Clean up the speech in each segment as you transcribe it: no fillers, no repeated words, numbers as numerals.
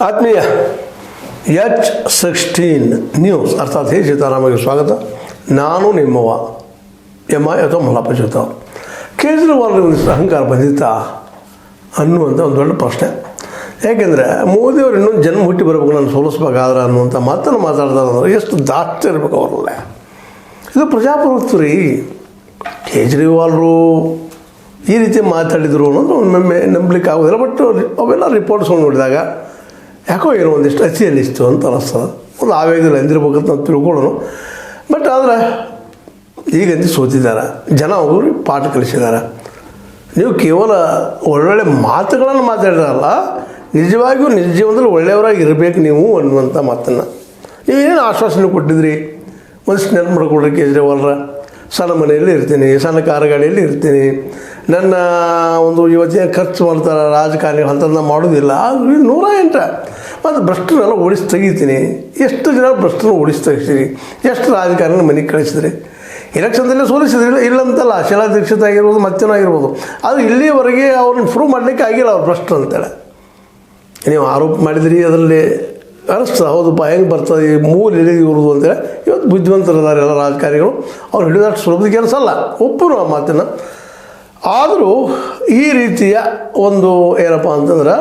ಆತ್ಮೀಯ H16 news ಅರ್ಥಾತ್ ಹೇ ಸೀತಾರಾಮಗೆ ಸ್ವಾಗತ. ನಾನು ನಿಮ್ಮವ ಅಥವಾ ಮಲ್ಲಪ್ಪ ಜೊತೆ. ಕೇಜ್ರಿವಾಲ್ ಒಂದಿಷ್ಟು ಅಹಂಕಾರ ಬಂದಿತ್ತಾ ಅನ್ನುವಂಥ ಒಂದು ದೊಡ್ಡ ಪ್ರಶ್ನೆ. ಯಾಕೆಂದರೆ ಮೋದಿಯವರು ಇನ್ನೊಂದು ಜನ್ಮ ಹುಟ್ಟಿ ಬರಬೇಕು, ನಾನು ಸೋಲಿಸ್ಬೇಕಾದ್ರೆ ಅನ್ನುವಂಥ ಮಾತನ್ನು ಮಾತಾಡ್ತಾರೆ. ಎಷ್ಟು ದಾಸ್ತಿ ಇರಬೇಕು ಅವರಲ್ಲೇ. ಇದು ಪ್ರಜಾಪ್ರಭುತ್ವ ರೀ. ಕೇಜ್ರಿವಾಲ್ರು ಈ ರೀತಿ ಮಾತಾಡಿದರು ಅನ್ನೋದು ಒಮ್ಮೊಮ್ಮೆ ನಂಬಲಿಕ್ಕೆ ಆಗೋದಿಲ್ಲ. ಬಟ್ ಅವೆಲ್ಲ ರಿಪೋರ್ಟ್ಸ್ಗಳು ನೋಡಿದಾಗ ಯಾಕೋ ಏನೋ ಒಂದಿಷ್ಟು ಅನಿಸ್ತು ಅಂತ ಅನ್ನಿಸ್ತದೆ. ಒಂದು ಆವೇಗದಲ್ಲಿ ಅಂದಿರ್ಬೇಕಂತ ನಾವು ತಿಳ್ಕೊಳ್ಳೋಣ. ಬಟ್ ಆದರೆ ಈಗಂತೂ ಸೋತಿದ್ದಾರೆ ಜನ. ಅವರು ಪಾಠ ಕಲಿಸಿದ್ದಾರೆ. ನೀವು ಕೇವಲ ಒಳ್ಳೊಳ್ಳೆ ಮಾತುಗಳನ್ನು ಮಾತಾಡಿರಲ್ಲ, ನಿಜವಾಗಿಯೂ ನಿಜ ಜೀವನದಲ್ಲಿ ಒಳ್ಳೆಯವರಾಗಿ ಇರಬೇಕು ನೀವು ಅನ್ನುವಂಥ ಮಾತನ್ನು ನೀವೇನು ಆಶ್ವಾಸನೆ ಕೊಟ್ಟಿದ್ರಿ. ಒಂದಿಷ್ಟು ನೆನಪು ಮಾಡ್ಕೊಡ್ರಿ ಕೇಜ್ರಿವಾಲ್ರ. ಸಣ್ಣ ಮನೆಯಲ್ಲಿ ಇರ್ತೀನಿ, ಸಣ್ಣ ಕಾರು ಗಾಡಿಯಲ್ಲಿ ಇರ್ತೀನಿ, ನನ್ನ ಒಂದು ಇವತ್ತಿನ ಖರ್ಚು ಮಾಡ್ತಾರೆ ರಾಜಕಾರಣಿಗಳು ಅಂತಂದು ಮಾಡೋದಿಲ್ಲ. ಅದು 108 ಮತ್ತು ಭ್ರಷ್ಟನೆಲ್ಲ ಓಡಿಸಿ ತೆಗಿತೀನಿ. ಎಷ್ಟು ಜನ ಭ್ರಷ್ಟನ ಓಡಿಸಿ ತೆಗಿಸಿರಿ, ಎಷ್ಟು ರಾಜಕಾರಣ ಮನೆಗೆ ಕಳಿಸಿದ್ರಿ. ಎಲೆಕ್ಷನ್ದಲ್ಲೇ ಸೋಲಿಸಿದ್ರಿಲ್ಲ, ಇಲ್ಲಂತಲ್ಲ. ಶೀಲಾ ದೀಕ್ಷಿತ್ ಆಗಿರ್ಬೋದು, ಮತ್ತೇನೋ ಆಗಿರ್ಬೋದು. ಅದು ಇಲ್ಲಿಯವರೆಗೆ ಅವ್ರನ್ನ ಪ್ರೂವ್ ಮಾಡಲಿಕ್ಕೆ ಆಗಿಲ್ಲ ಅವ್ರು ಭ್ರಷ್ಟರು ಅಂತೇಳಿ. ನೀವು ಆರೋಪ ಮಾಡಿದ್ರಿ, ಅದರಲ್ಲಿ ಅನಿಸ್ತದೆ ಹೌದಪ್ಪ ಹೆಂಗೆ ಬರ್ತದೆ ಈ ಮೂಲ ಹಿಡಿದು ಇವ್ರದು ಅಂತೇಳಿ. ಇವತ್ತು ಬುದ್ಧಿವಂತರಿದ್ದಾರೆ ಎಲ್ಲ ರಾಜಕಾರಣಿಗಳು. ಅವ್ರು ಹಿಡಿದಷ್ಟು ಸುಲಭದ ಕೆಲಸ ಅಲ್ಲ, ಒಪ್ಪರು ಆ ಮಾತನ್ನು. ಆದರೂ ಈ ರೀತಿಯ ಒಂದು ಏನಪ್ಪ ಅಂತಂದ್ರೆ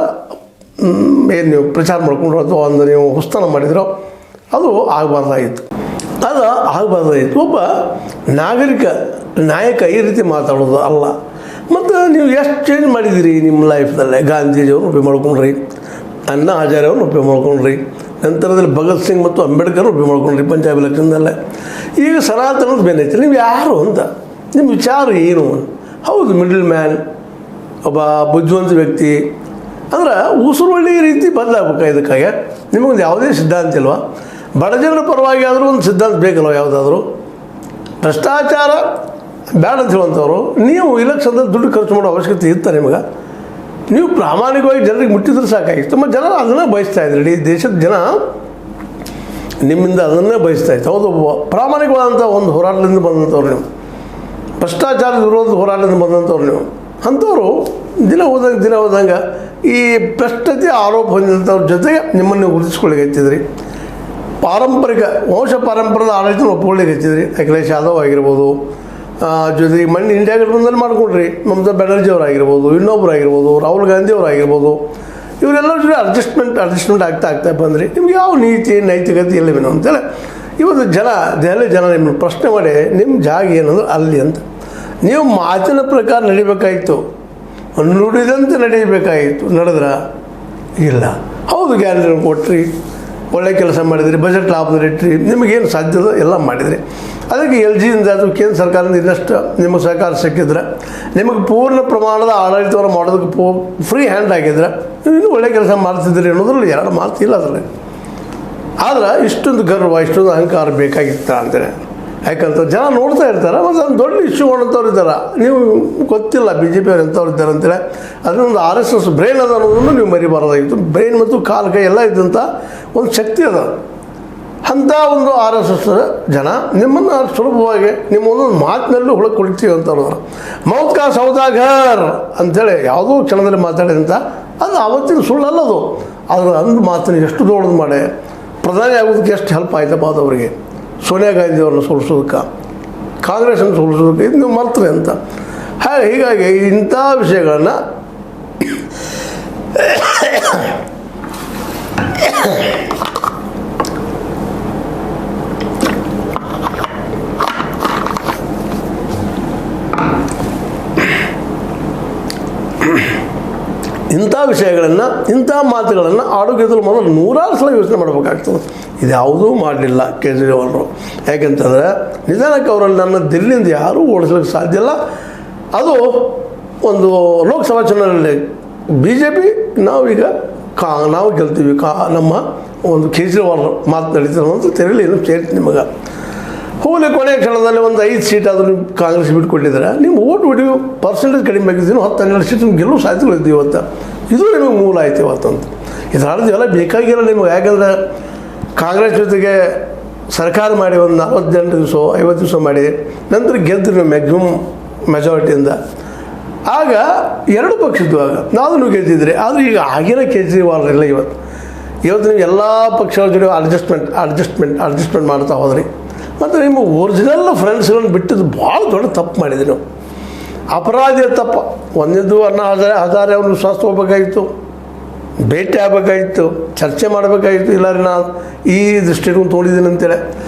ಏನು ನೀವು ಪ್ರಚಾರ ಮಾಡ್ಕೊಂಡ್ರು ಅಥವಾ ಒಂದು ನೀವು ಹುಸ್ತನ ಮಾಡಿದ್ರೋ ಅದು ಆಗಬಾರ್ದಾಗಿತ್ತು. ಅದು ಆಗಬಾರ್ದಾಗಿತ್ತು. ಒಬ್ಬ ನಾಯಕ ಈ ರೀತಿ ಮಾತಾಡೋದು ಅಲ್ಲ. ಮತ್ತು ನೀವು ಎಷ್ಟು ಚೇಂಜ್ ಮಾಡಿದ್ದೀರಿ ನಿಮ್ಮ ಲೈಫ್ದಲ್ಲೇ. ಗಾಂಧೀಜಿಯವ್ರನ್ನ ಉಪಯೋಗ ಮಾಡ್ಕೊಂಡ್ರಿ, ಅಣ್ಣಾ ಹಜಾರೆಯವ್ರನ್ನ ಉಪಯೋಗ ಮಾಡ್ಕೊಂಡ್ರಿ, ನಂತರದಲ್ಲಿ ಭಗತ್ ಸಿಂಗ್ ಮತ್ತು ಅಂಬೇಡ್ಕರ್ ಉಪಯೋಗ ಮಾಡ್ಕೊಂಡ್ರಿ ಪಂಜಾಬ್ ಎಲೆಕ್ಷನ್ದಲ್ಲೇ. ಈಗ ಸನಾತನದ ಬೆನ್ನೈತಿ. ನೀವು ಯಾರು ಅಂತ, ನಿಮ್ಮ ವಿಚಾರ ಏನು? ಹೌದು, ಮಿಡಲ್ ಮ್ಯಾನ್, ಒಬ್ಬ ಬುದ್ಧಿವಂತ ವ್ಯಕ್ತಿ ಅಂದ್ರೆ ಉಸಿರು ಒಳ್ಳೆಯ ರೀತಿ ಬದಲಾಗಬೇಕು. ಇದಕ್ಕಾಗಿ ನಿಮಗೊಂದು ಯಾವುದೇ ಸಿದ್ಧಾಂತ ಇಲ್ವಾ? ಬಡ ಜನರ ಪರವಾಗಿ ಆದರೂ ಒಂದು ಸಿದ್ಧಾಂತ ಬೇಕಲ್ವ ಯಾವುದಾದ್ರೂ? ಭ್ರಷ್ಟಾಚಾರ ಬೇಡ ಅಂತ ಹೇಳುವಂಥವ್ರು ನೀವು ಇಲೆಕ್ಷನ್ದಲ್ಲಿ ದುಡ್ಡು ಖರ್ಚು ಮಾಡೋ ಅವಶ್ಯಕತೆ ಇತ್ತು ನಿಮಗೆ? ನೀವು ಪ್ರಾಮಾಣಿಕವಾಗಿ ಜನರಿಗೆ ಮುಟ್ಟಿದ್ರೆ ಸಾಕಾಗಿತ್ತು. ಮತ್ತು ಜನ ಅದನ್ನೇ ಬಯಸ್ತಾ ಇದ್ರು. ಇಡೀ ದೇಶದ ಜನ ನಿಮ್ಮಿಂದ ಅದನ್ನೇ ಬಯಸ್ತಾ ಇತ್ತು. ಹೌದು, ಪ್ರಾಮಾಣಿಕವಾದಂಥ ಒಂದು ಹೋರಾಟದಿಂದ ಬಂದಂಥವ್ರು ನೀವು, ಭ್ರಷ್ಟಾಚಾರದ ವಿರೋಧದ ಹೋರಾಟದಿಂದ ಬಂದಂಥವ್ರು ನೀವು. ಅಂಥವ್ರು ದಿನ ಹೋದಂಗೆ ಈ ಭ್ರಷ್ಟತೆ ಆರೋಪ ಹೊಂದಿದಂಥವ್ರ ಜೊತೆಗೆ ನಿಮ್ಮನ್ನು ಗುರುತಿಸ್ಕೊಳ್ಳಿಕ್ಕೆ ಹಚ್ಚಿದ್ರಿ. ಪಾರಂಪರಿಕ ಪಾರಂಪರ್ಯದ ಆಡಳಿತ ಒಪ್ಕೊಳ್ಳಿಕ್ಕೆ ಹಚ್ಚಿದ್ರಿ. ಅಖಿಲೇಶ್ ಯಾದವ್ ಆಗಿರ್ಬೋದು, ಜೊತೆಗೆ ಮಣ್ಣು ಇಂಡಿಯಾ ಗಠಬಂಧನ್ ಮಾಡ್ಕೊಂಡ್ರಿ. ಮಮತಾ ಬ್ಯಾನರ್ಜಿ ಅವರಾಗಿರ್ಬೋದು, ಇನ್ನೊಬ್ರು ಆಗಿರ್ಬೋದು, ರಾಹುಲ್ ಗಾಂಧಿ ಅವರಾಗಿರ್ಬೋದು. ಇವರೆಲ್ಲರ ಜೊತೆ ಅಡ್ಜಸ್ಟ್ಮೆಂಟ್ ಆಗ್ತಾ ಬಂದ್ರಿ. ನಿಮ್ಗೆ ಯಾವ ನೀತಿ ನೈತಿಕತೆ ಇಲ್ಲವೇನೋ ಅಂತೇಳಿ ಇವತ್ತು ದೆಹಲಿ ಜನ ನಿಮ್ಮನ್ನು ಪ್ರಶ್ನೆ ಮಾಡಿ ನಿಮ್ಮ ಜಾಗ ಏನಂದ್ರೆ ಅಲ್ಲಿ ಅಂತ. ನೀವು ಮಾತಿನ ಪ್ರಕಾರ ನಡಿಬೇಕಾಗಿತ್ತು, ನುಡಿದಂತೆ ನಡೀಬೇಕಾಗಿತ್ತು. ನಡೆದ್ರ ಇಲ್ಲ. ಹೌದು, ಗ್ಯಾರಂಟಿಗಳನ್ನು ಕೊಟ್ರಿ, ಒಳ್ಳೆ ಕೆಲಸ ಮಾಡಿದ್ರಿ, ಬಜೆಟ್ ಲಾಭದಲ್ಲಿ ಇಟ್ರಿ, ನಿಮಗೇನು ಸಾಧ್ಯದ ಎಲ್ಲ ಮಾಡಿದ್ರಿ. ಅದಕ್ಕೆ LGಯಿಂದ ಅದು ಕೇಂದ್ರ ಸರ್ಕಾರದಿಂದ ಇನ್ನಷ್ಟು ನಿಮಗೆ ಸಹಕಾರ ಸಿಕ್ಕಿದ್ರೆ, ನಿಮಗೆ ಪೂರ್ಣ ಪ್ರಮಾಣದ ಆಡಳಿತವನ್ನು ಮಾಡೋದಕ್ಕೆ ಫ್ರೀ ಹ್ಯಾಂಡ್ ಆಗಿದ್ರೆ ನೀವು ಇನ್ನೂ ಒಳ್ಳೆ ಕೆಲಸ ಮಾಡ್ತಿದ್ರಿ ಅನ್ನೋದ್ರಲ್ಲಿ ಎರಡು ಮಾತಿಲ್ಲ ಅದರಲ್ಲಿ. ಆದ್ರೆ ಇಷ್ಟೊಂದು ಗರ್ವ, ಇಷ್ಟೊಂದು ಅಹಂಕಾರ ಬೇಕಾಗಿತ್ತ ಅಂತೇಳಿ. ಯಾಕಂತ ಜನ ನೋಡ್ತಾ ಇರ್ತಾರೆ. ಮತ್ತು ಅದನ್ನು ದೊಡ್ಡ ಇಶ್ಯೂ ಮಾಡೋಂಥವ್ರು ಇದ್ದಾರೆ. ನೀವು ಗೊತ್ತಿಲ್ಲ BJP ಅವ್ರು ಎಂಥವ್ರು ಇದ್ದಾರೆ ಅಂತೇಳಿ. ಅದನ್ನೊಂದು RSS ಬ್ರೈನ್ ಅದ ಅನ್ನೋದನ್ನು ನೀವು ಮರಿಬಾರ್ದಾಗಿತ್ತು. ಬ್ರೈನ್ ಮತ್ತು ಕಾಲು ಕೈ ಎಲ್ಲ ಇದ್ದಂಥ ಒಂದು ಶಕ್ತಿ ಅದ. ಅಂಥ ಒಂದು RSS ಜನ ನಿಮ್ಮನ್ನು ಸುಲಭವಾಗಿ ನಿಮ್ಮ ಒಂದೊಂದು ಮಾತಿನಲ್ಲೂ ಹುಳಕ್ಕೆ ಕೊಡ್ತೀವಿ ಅಂತವ್ರು. ಮೌತ್ ಕಾ ಸೌದಾಗರ್ ಅಂಥೇಳಿ ಯಾವುದೋ ಕ್ಷಣದಲ್ಲಿ ಮಾತಾಡಿದಂಥ ಅದು ಆವತ್ತಿನ ಸುಳ್ಳಲ್ಲ ಅದು. ಆದರೆ ಅಂದು ಮಾತನ್ನು ಎಷ್ಟು ದೊಡ್ಡದು ಮಾಡಿ ಪ್ರಧಾನಿ ಆಗೋದಕ್ಕೆ ಎಷ್ಟು ಹೆಲ್ಪ್ ಆಯ್ತಪ್ಪ ಅದು ಅವರಿಗೆ. ಸೋನಿಯಾ ಗಾಂಧಿ ಅವ್ರನ್ನ ಸೋಲಿಸೋದಕ್ಕೆ, ಕಾಂಗ್ರೆಸ್ಸನ್ನು ಸೋಲಿಸೋದಕ್ಕೆ ಇದು ನೀವು ಮರ್ತವೆ ಅಂತ. ಹೀಗಾಗಿ ಇಂಥ ವಿಷಯಗಳನ್ನು ಇಂಥ ಮಾತುಗಳನ್ನು ಆರೋಗ್ಯದಲ್ಲಿ ಮೊದಲು 100 ಸಲ ಯೋಚನೆ ಮಾಡಬೇಕಾಗ್ತದೆ. ಇದ್ಯಾವುದೂ ಮಾಡಲಿಲ್ಲ ಕೇಜ್ರಿವಾಲ್ರು. ಯಾಕೆಂತಂದರೆ ನಿಧಾನಕ್ಕೆ ಅವರಲ್ಲಿ ನನ್ನ ದಿಲ್ಲಿಯಿಂದ ಯಾರೂ ಓಡಿಸ್ಲಿಕ್ಕೆ ಸಾಧ್ಯ ಇಲ್ಲ. ಅದು ಒಂದು ಲೋಕಸಭಾ ಚುನಾವಣೆಯಲ್ಲಿ BJP ನಾವೀಗ ನಾವು ಗೆಲ್ತೀವಿ, ನಮ್ಮ ಒಂದು ಕೇಜ್ರಿವಾಲ್ ಮಾತು ನಡೀತಾರೆ ಅಂತ ತೆರಳಿ ಏನು ಸೇರಿತು ನಿಮಗೆ. ಹೋಗಲಿ ಕೊನೆಯ ಕ್ಷಣದಲ್ಲಿ ಒಂದು 5 ಸೀಟ್ ಆದರೂ ನೀವು ಕಾಂಗ್ರೆಸ್ ಬಿಟ್ಕೊಟ್ಟಿದ್ದಾರೆ. ನೀವು ಓಟ್ ಬಿಟ್ಟು ಪರ್ಸೆಂಟೇಜ್ ಕಡಿಮೆ ಆಗಿದ್ದೀವಿ, 10-12 ಸೀಟ್ ಗೆಲ್ಲೋ ಸಾಧ್ಯಗಳಿದ್ದೀವಿ ಇವತ್ತು. ಇದು ನಿಮಗೆ ಮೂಲ ಆಯ್ತು ಇವತ್ತಂತ. ಇದರಾದ ಎಲ್ಲ ಬೇಕಾಗಿಲ್ಲ ನಿಮಗೆ. ಯಾಕಂದರೆ ಕಾಂಗ್ರೆಸ್ ಜೊತೆಗೆ ಸರ್ಕಾರ ಮಾಡಿ ಒಂದು 48 ದಿವಸ 50 ದಿವಸ ಮಾಡಿ ನಂತರ ಗೆದ್ದರು ನೀವು ಮ್ಯಾಕ್ಸಿಮಮ್ ಮೆಜಾರಿಟಿಯಿಂದ. ಆಗ ಎರಡು ಪಕ್ಷದ್ದು ಆಗ ನಾವು ಗೆದ್ದಿದ್ರೆ. ಆದರೆ ಈಗ ಆಗಿನ ಕೇಜ್ರಿವಾಲ್ ಎಲ್ಲ ಇವತ್ತು ಇವತ್ತು ನೀವು ಎಲ್ಲ ಪಕ್ಷಗಳ ಜೊತೆ ಅಡ್ಜಸ್ಟ್ಮೆಂಟ್ ಮಾಡ್ತಾ ಹೋದ್ರಿ. ಮತ್ತು ನಿಮ್ಮ ಒರಿಜಿನಲ್ ಫ್ರೆಂಡ್ಸ್ಗಳನ್ನ ಬಿಟ್ಟಿದ್ದು ಭಾಳ ದೊಡ್ಡ ತಪ್ಪು ಮಾಡಿದ್ರಿ ನೀವು. ಅಪರಾಧಿಯ ತಪ್ಪು. ಒಂದಿದ್ದು ಅಣ್ಣ ಹಜಾರೆ ಅವ್ರನ್ನ ವಿಶ್ವಾಸ ತೊಗೋಬೇಕಾಗಿತ್ತು, ಭೇಟಿ ಆಗಬೇಕಾಗಿತ್ತು, ಚರ್ಚೆ ಮಾಡಬೇಕಾಗಿತ್ತು. ಇಲ್ಲ ರೀ ನಾನು ಈ ದೃಷ್ಟಿಕೋನ ತೊಗೊಂಡಿದ್ದೀನಿ ಅಂತೇಳಿ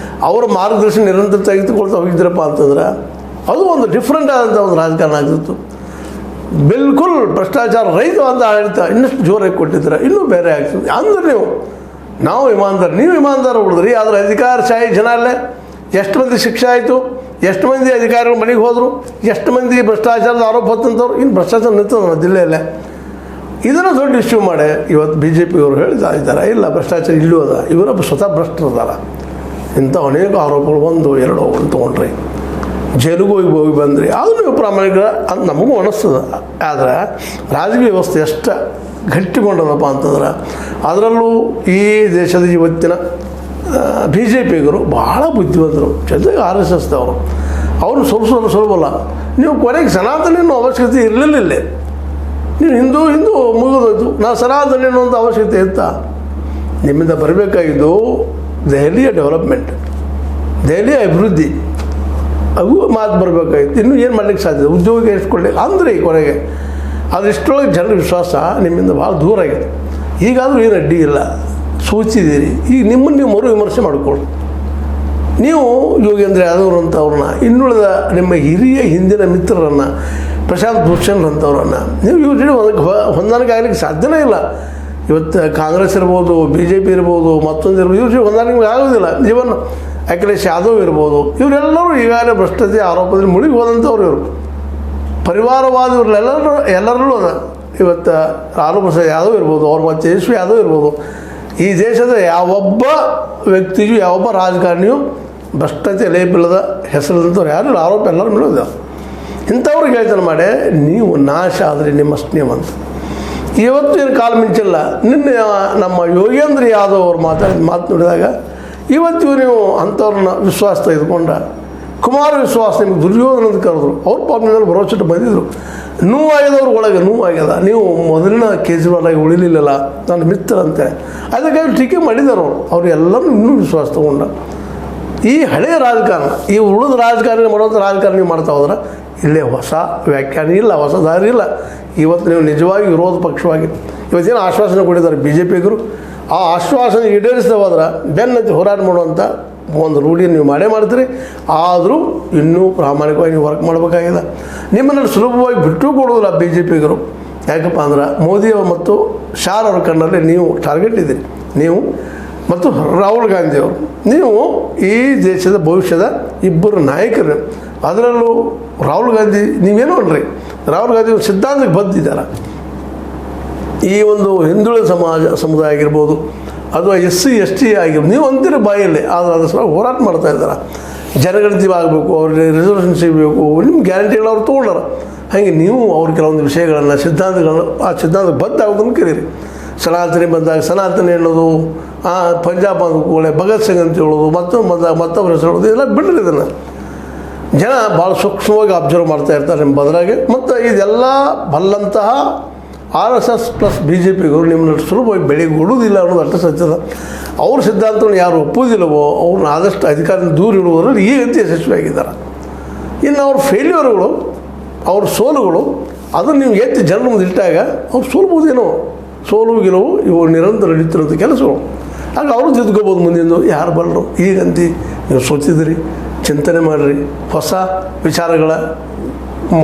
ಅವರ ಮಾರ್ಗದರ್ಶನ ನಿರಂತರ ತೆಗೆದುಕೊಳ್ತಾ ಹೋಗಿದ್ದೀರಪ್ಪ ಅಂತಂದ್ರೆ ಅದು ಒಂದು ಡಿಫ್ರೆಂಟ್ ಆದಂಥ ಒಂದು ರಾಜಕಾರಣ ಆಗ್ತಿತ್ತು. ಬಿಲ್ಕುಲ್ ಭ್ರಷ್ಟಾಚಾರ ರಹಿತ ಅಂತ ಆಡಳಿತ ಇನ್ನಷ್ಟು ಜೋರಾಗಿ ಕೊಟ್ಟಿದ್ರೆ ಇನ್ನೂ ಬೇರೆ ಆಗ್ತದೆ. ಅಂದ್ರೆ ನಾವು ಇಮಾನ್ದಾರ, ನೀವು ಇಮಾನ್ದಾರ ಉಳಿದ್ರಿ. ಆದರೆ ಅಧಿಕಾರಶಾಹಿ ಜನ ಅಲ್ಲೇ ಎಷ್ಟು ಮಂದಿ ಶಿಕ್ಷೆ ಆಯಿತು, ಎಷ್ಟು ಮಂದಿ ಅಧಿಕಾರಿಗಳು ಮನೆಗೆ ಹೋದರು, ಎಷ್ಟು ಮಂದಿ ಭ್ರಷ್ಟಾಚಾರದ ಆರೋಪ ಹೊತ್ತಂಥವ್ರು. ಇನ್ನು ಭ್ರಷ್ಟಾಚಾರ ನಿಂತದ ಜಿಲ್ಲೆಯಲ್ಲೇ. ಇದನ್ನು ದೊಡ್ಡ ಇಶ್ಯೂ ಮಾಡಿ ಇವತ್ತು BJP ಅವರು ಹೇಳ್ತಾ ಇದ್ದಾರೆ, ಇಲ್ಲ ಭ್ರಷ್ಟಾಚಾರ ಇಲ್ಲೂ ಅದ, ಇವರ ಸ್ವತಃ ಭ್ರಷ್ಟರದಾರ. ಇಂಥ ಅನೇಕ ಆರೋಪಗಳು 1, 2 ತೊಗೊಂಡ್ರಿ, ಜೈಲಿಗೂ ಹೋಗಿ ಬಂದ್ರಿ. ಅದು ನೀವು ಪ್ರಾಮಾಣಿಕ ಅಂತ ನಮಗೂ ಅನಿಸ್ತದೆ. ಆದರೆ ರಾಜಕೀಯ ವ್ಯವಸ್ಥೆ ಎಷ್ಟು ಗಟ್ಟಿಗೊಂಡದಪ್ಪ ಅಂತಂದ್ರೆ ಅದರಲ್ಲೂ ಈ ದೇಶದ ಇವತ್ತಿನ BJPಗರು ಭಾಳ ಬುದ್ಧಿವಂತರು, ಜೊತೆಗೆ RSSದವರು. ಅವರು ಸುಲಭಲ್ಲ. ನೀವು ಕೊನೆಗೆ ಸನಾತನ ಅನ್ನೋ ಅವಶ್ಯಕತೆ ಇರಲಿಲ್ಲ. ನೀವು ಹಿಂದೂ ಮುಗಿದೋಯ್ತು, ನಾವು ಸನಾತನ ಅನ್ನೋಂಥ ಅವಶ್ಯಕತೆ ಇತ್ತಾ? ನಿಮ್ಮಿಂದ ಬರಬೇಕಾಗಿದ್ದು ದೆಹಲಿಯ ಡೆವಲಪ್ಮೆಂಟ್, ದೆಹಲಿಯ ಅಭಿವೃದ್ಧಿ, ಅವು ಮಾತು ಬರಬೇಕಾಗಿತ್ತು. ಇನ್ನೂ ಏನು ಮಾಡ್ಲಿಕ್ಕೆ ಸಾಧ್ಯ? ಉದ್ಯೋಗ ಇಸ್ಕೊಳ್ಳಿ ಅಂದರೆ ಕೊನೆಗೆ ಅದಿಷ್ಟೊಳಗೆ ಜನರ ವಿಶ್ವಾಸ ನಿಮ್ಮಿಂದ ಭಾಳ ದೂರ ಆಗಿದೆ. ಈಗಾದರೂ ಏನು ಅಡ್ಡಿ ಇಲ್ಲ, ಸೂಚಿದ್ದೀರಿ. ಈಗ ನಿಮ್ಮನ್ನು ನೀವು ಮರು ವಿಮರ್ಶೆ ಮಾಡಿಕೊಳ್ಳಿ. ನೀವು ಯೋಗೇಂದ್ರ ಯಾದವ್ ಅಂಥವ್ರನ್ನ, ಇನ್ನುಳಿದ ನಿಮ್ಮ ಹಿರಿಯ ಹಿಂದಿನ ಮಿತ್ರರನ್ನು, ಪ್ರಶಾಂತ್ ಭೂಷಣ್ ಅಂಥವ್ರನ್ನು ನೀವು ಇವ್ರ ಜೊತೆ ಹೊಂದಾಣಿಕೆ ಆಗಲಿಕ್ಕೆ ಸಾಧ್ಯನೇ ಇಲ್ಲ. ಇವತ್ತು ಕಾಂಗ್ರೆಸ್ ಇರ್ಬೋದು, BJP ಇರ್ಬೋದು, ಮತ್ತೊಂದು ಇರ್ಬೋದು, ಇವ್ರ ಜೊತೆ ಹೊಂದಾಣಿಕೆ ಆಗೋದಿಲ್ಲ. ಇವನ್ ಅಖಿಲೇಶ್ ಯಾದವ್ ಇರ್ಬೋದು, ಇವರೆಲ್ಲರೂ ಈಗಾಗಲೇ ಭ್ರಷ್ಟಾಚಾರ ಆರೋಪದಲ್ಲಿ ಮುಳುಗಿ ಹೋದಂಥವ್ರು. ಇವರು ಪರಿವಾರವಾದ ಎಲ್ಲರಲ್ಲೂ ಅದ. ಇವತ್ತು ಲಾಲು ಪ್ರಸಾದ್ ಯಾದವ್ ಇರ್ಬೋದು, ಅವ್ರ ಮತ್ತು ತೇಜಸ್ವಿ ಯಾದವ್ ಇರ್ಬೋದು. ಈ ದೇಶದ ಯಾವೊಬ್ಬ ವ್ಯಕ್ತಿಯು, ಯಾವೊಬ್ಬ ರಾಜಕಾರಣಿಯು ಭ್ರಷ್ಟಾಚಾರ ಲೇಪಿಲ್ಲದ ಹೆಸರಿಲ್ಲದವ್ರು ಯಾರು ಆರೋಪ ಎಲ್ಲರ ಮೇಲೂ ಇದ್ದಾವೆ. ಇಂಥವ್ರಿಗೆ ಹೇಳ್ತಾನೆ ಮಾಡಿ ನೀವು ನಾಶ ಆದರೆ ನಿಮ್ಮ ಶ್ರೀಮಂತ. ಇವತ್ತು ಏನು ಕಾಲ ಮಿಂಚಿಲ್ಲ. ನಿನ್ನೆ ನಮ್ಮ ಯೋಗೇಂದ್ರ ಯಾದವ್ ಅವ್ರು ಮಾತು ನೋಡಿದಾಗ ಇವತ್ತು ನೀವು ಅಂಥವ್ರನ್ನ ವಿಶ್ವಾಸ ತೆಗೆದುಕೊಂಡ ಕುಮಾರ ವಿಶ್ವಾಸ ನಿಮ್ಗೆ ದುರ್ಯೋಧನ ಅಂತ ಕರೆದ್ರು. ಅವ್ರ ಪಾಪಿನಲ್ಲಿ ಭರವಸೆ ಬಂದಿದ್ದರು. ನೋವಾಗ್ಯದವ್ರ ಒಳಗೆ ನೋವಾಗ್ಯದ. ನೀವು ಮೊದಲಿನ ಕೇಜ್ರಿವಾಲ್ ಆಗಿ ಉಳಿಲಿಲ್ಲಲ್ಲ, ನನ್ನ ಮಿತ್ರ ಅಂತೇಳಿ ಅದಕ್ಕಾಗಿ ಟೀಕೆ ಮಾಡಿದ್ದಾರೆ ಅವ್ರು ಎಲ್ಲರೂ ಇನ್ನೂ ವಿಶ್ವಾಸ ತೊಗೊಂಡ. ಈ ಹಳೆಯ ರಾಜಕಾರಣ, ಈ ಉಳಿದ ರಾಜಕಾರಣ ಮಾಡೋಂಥ ರಾಜಕಾರಣ ನೀವು ಮಾಡ್ತಾ ಹೋದ್ರೆ ಇಲ್ಲೇ ಹೊಸ ವ್ಯಾಖ್ಯಾನ ಇಲ್ಲ, ಹೊಸ ದಾರಿ ಇಲ್ಲ. ಇವತ್ತು ನೀವು ನಿಜವಾಗಿ ವಿರೋಧ ಪಕ್ಷವಾಗಿ ಇವತ್ತೇನು ಆಶ್ವಾಸನೆ ಕೊಟ್ಟಿದ್ದಾರೆ BJPಗರು, ಆ ಆಶ್ವಾಸನೆ ಈಡೇರಿಸದೆ ಹೋದ್ರೆ ಬೆನ್ನತ್ತಿ ಹೋರಾಟ ಮಾಡುವಂಥ ಒಂದು ರೂಢಿಯನ್ನು ನೀವು ಮಾಡೇ ಮಾಡ್ತೀರಿ. ಆದರೂ ಇನ್ನೂ ಪ್ರಾಮಾಣಿಕವಾಗಿ ನೀವು ವರ್ಕ್ ಮಾಡಬೇಕಾಗಿದೆ. ನಿಮ್ಮನ್ನು ಸುಲಭವಾಗಿ ಬಿಟ್ಟು ಕೊಡೋದಿಲ್ಲ BJPಗರು. ಯಾಕಪ್ಪ ಅಂದ್ರೆ ಮೋದಿಯವರು ಮತ್ತು ಶಾರ್ ಅವ್ರ ಕಣ್ಣಲ್ಲಿ ನೀವು ಟಾರ್ಗೆಟ್ ಇದ್ದೀರಿ. ನೀವು ಮತ್ತು ರಾಹುಲ್ ಗಾಂಧಿಯವರು, ನೀವು ಈ ದೇಶದ ಭವಿಷ್ಯದ ಇಬ್ಬರು ನಾಯಕರು. ಅದರಲ್ಲೂ ರಾಹುಲ್ ಗಾಂಧಿ ನೀವೇನೋ ಅನ್ರಿ, ರಾಹುಲ್ ಗಾಂಧಿ ಸಿದ್ಧಾಂತಕ್ಕೆ ಬದ್ದಿದ್ದಾರೆ. ಈ ಒಂದು ಹಿಂದುಳಿದ ಸಮುದಾಯ ಆಗಿರ್ಬೋದು, ಅಥವಾ SC ST ಆಗಿರ್ಬೋದು, ನೀವು ಅಂತೀರ ಬಾಯಲ್ಲಿ, ಆದರೆ ಅದ್ರ ಸಲ ಹೋರಾಟ ಮಾಡ್ತಾ ಇದ್ದಾರೆ. ಜನಗಣತಿ ಆಗಬೇಕು, ಅವ್ರಿಗೆ ರಿಸರ್ವೇಷನ್ ಸಿಗಬೇಕು, ನಿಮ್ಮ ಗ್ಯಾರಂಟಿಗಳು ಅವ್ರು ತೊಗೊಂಡಾರ. ಹಾಗೆ ನೀವು ಅವ್ರ ಕೆಲವೊಂದು ವಿಷಯಗಳನ್ನು, ಸಿದ್ಧಾಂತಗಳನ್ನು, ಆ ಸಿದ್ಧಾಂತಕ್ಕೆ ಬದ್ಧ ಆಗೋದನ್ನು ಕರೀರಿ. ಸನಾತನಿ ಬಂದಾಗ ಸನಾತನಿ ಹೇಳೋದು, ಪಂಜಾಬ್ ಅಂದ್ಕೊಳ್ಳೆ ಭಗತ್ ಸಿಂಗ್ ಅಂತ ಹೇಳೋದು, ಮತ್ತೊಬ್ಬರ ಹೆಸರು ಹೇಳೋದು, ಇದೆಲ್ಲ ಬಿಡ್ರಿ. ಇದನ್ನು ಜನ ಭಾಳ ಸೂಕ್ಷ್ಮವಾಗಿ ಅಬ್ಸರ್ವ್ ಮಾಡ್ತಾ ಇರ್ತಾರೆ ನಿಮ್ಮ ಬದಲಾಗಿ. ಮತ್ತು ಇದೆಲ್ಲ ಬಲ್ಲಂತಹ RSS ಪ್ಲಸ್ BJPಗರು ನಿಮ್ಮನ್ನು ಸುಲಭವಾಗಿ ಬೆಳೆಗೊಡುವುದಿಲ್ಲ ಅನ್ನೋದು ಅರ್ಥ ಸತ್ಯದ. ಅವ್ರ ಸಿದ್ಧಾಂತವನ್ನು ಯಾರು ಒಪ್ಪುವುದಿಲ್ಲವೋ ಅವ್ರನ್ನ ಆದಷ್ಟು ಅಧಿಕಾರದಿಂದ ದೂರ ಇಡುವುದರಲ್ಲಿ ಈಗಂತೂ ಯಶಸ್ವಿಯಾಗಿದ್ದಾರೆ. ಇನ್ನು ಅವ್ರ ಫೇಲ್ಯೂರ್ಗಳು, ಅವ್ರ ಸೋಲುಗಳು, ಅದನ್ನು ನೀವು ಎತ್ತಿ ಜನರ ಮುಂದೆ ಇಟ್ಟಾಗ ಅವ್ರು ಸೋಲ್ಬೋದೇನೋ. ಸೋಲು ಗೆಲುವು ಇವು ನಿರಂತರ ನಡೀತಿರೋಂಥ ಕೆಲಸಗಳು. ಆಗ ಅವರು ತಿದ್ಕೋಬೋದು ಮುಂದಿಂದು. ಯಾರು ಬಲ್ಲರು ಈಗಂತ ನೀವು ಸೋತಿದ್ರಿ, ಚಿಂತನೆ ಮಾಡಿರಿ, ಹೊಸ ವಿಚಾರಗಳ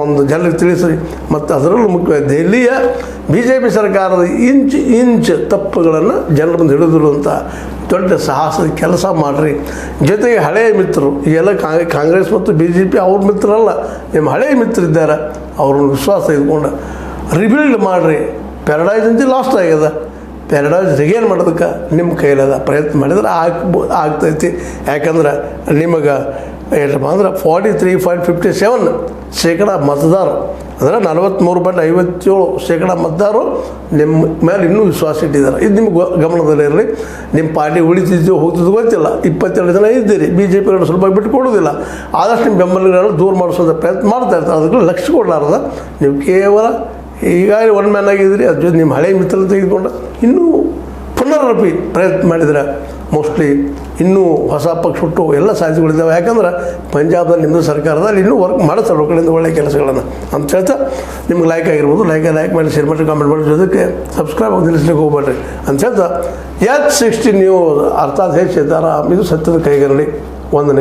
ಒಂದು ಜನರಿಗೆ ತಿಳಿಸ್ರಿ. ಮತ್ತು ಅದರಲ್ಲೂ ಮುಖ್ಯವಾಗಿ ದೆಹಲಿಯ BJP ಸರ್ಕಾರದ ಇಂಚ್ ತಪ್ಪುಗಳನ್ನು ಜನರ ಮುಂದೆ ಹಿಡಿದಿರುವಂಥ ದೊಡ್ಡ ಸಾಹಸದ ಕೆಲಸ ಮಾಡಿರಿ. ಜೊತೆಗೆ ಹಳೆಯ ಮಿತ್ರರು, ಈಗೆಲ್ಲ ಕಾಂಗ್ರೆಸ್ ಮತ್ತು BJP ಅವ್ರ ಮಿತ್ರರಲ್ಲ, ನಿಮ್ಮ ಹಳೆಯ ಮಿತ್ರರಿದ್ದಾರೆ, ಅವ್ರನ್ನ ವಿಶ್ವಾಸ ತೆಗೆದುಕೊಂಡು ರಿಬಿಲ್ಡ್ ಮಾಡಿರಿ. ಪ್ಯಾರಡೈಸ್ ಅಂತ ಲಾಸ್ಟ್ ಆಗ್ಯದ, ಪ್ಯಾರಡೈಸ್ ರಿಗೇನ್ ಮಾಡೋದಕ್ಕೆ ನಿಮ್ಮ ಕೈಲದ. ಪ್ರಯತ್ನ ಮಾಡಿದ್ರೆ ಆಗ್ತೈತಿ. ಯಾಕಂದ್ರೆ ನಿಮಗೆ ಏನಪ್ಪ ಅಂದ್ರೆ 43.57% ಮತದಾರರು, ಅಂದರೆ 43.57% ಮತದಾರರು ನಿಮ್ಮ ಮೇಲೆ ಇನ್ನೂ ವಿಶ್ವಾಸ ಇಟ್ಟಿದ್ದಾರೆ. ಇದು ನಿಮ್ಗೆ ಗಮನದಲ್ಲಿರಲಿ. ನಿಮ್ಮ ಪಾರ್ಟಿ ಉಳಿತಿದ್ದು ಹೋಗ್ತಿದ್ದು ಗೊತ್ತಿಲ್ಲ. 22 ಜನ ಇದ್ದೀರಿ. BJPಗಳನ್ನು ಸ್ವಲ್ಪ ಬಿಟ್ಟು ಕೊಡೋದಿಲ್ಲ. ಆದಷ್ಟು ನಿಮ್ಮ ಬೆಂಬಲಿಗರನ್ನು ದೂರ ಮಾಡಿಸೋಂಥ ಪ್ರಯತ್ನ ಮಾಡ್ತಾ ಇರ್ತಾರೆ. ಅದಕ್ಕೆ ಲಕ್ಷ್ಯ ಕೊಡಲಾರದ ನೀವು ಕೇವಲ ಈಗಾಗಲೇ ಒನ್ ಮ್ಯಾನ್ ಆಗಿದ್ದೀರಿ. ಅದ್ರ ಜೊತೆ ನಿಮ್ಮ ಹಳೆಯ ಮಿತ್ರರು ತೆಗೆದುಕೊಂಡು ಇನ್ನೂ ಎಲ್ಲರಪಿ ಪ್ರಯತ್ನ ಮಾಡಿದರೆ ಮೋಸ್ಟ್ಲಿ ಇನ್ನೂ ಹೊಸ ಪಕ್ಷ ಹುಟ್ಟು ಎಲ್ಲ ಸಾಧ್ಯತೆಗಳಿದ್ದಾವೆ. ಯಾಕಂದ್ರೆ ಪಂಜಾಬ್ದಲ್ಲಿ ನಿಮ್ಮದು ಸರ್ಕಾರದಲ್ಲಿ ಇನ್ನೂ ವರ್ಕ್ ಮಾಡುತ್ತಾರೆ ಕಡೆಯಿಂದ ಒಳ್ಳೆಯ ಕೆಲಸಗಳನ್ನು ಅಂತ ಹೇಳ್ತಾ, ನಿಮ್ಗೆ ಲೈಕ್ ಆಗಿರ್ಬೋದು, ಲೈಕ್ ಮಾಡಿ, ಶೇರ್ ಮಾಡಿ, ಕಾಮೆಂಟ್ ಮಾಡಿ, ಜೊತೆಗೆ ಸಬ್ಸ್ಕ್ರೈಬ್ ಆಗಿ ನಿಲ್ಲಿಸ್ಲಿಕ್ಕೆ ಹೋಗ್ಬೇಡ್ರಿ ಅಂತ ಹೇಳ್ತಾ, H16 ನ್ಯೂಸ್ ಅರ್ಥಾತ್ ಸಿದ್ದಾರಾಮ್, ಇದು ಸತ್ಯದ ಕೈಗನ್ನಡಿ. ವಂದನೆ.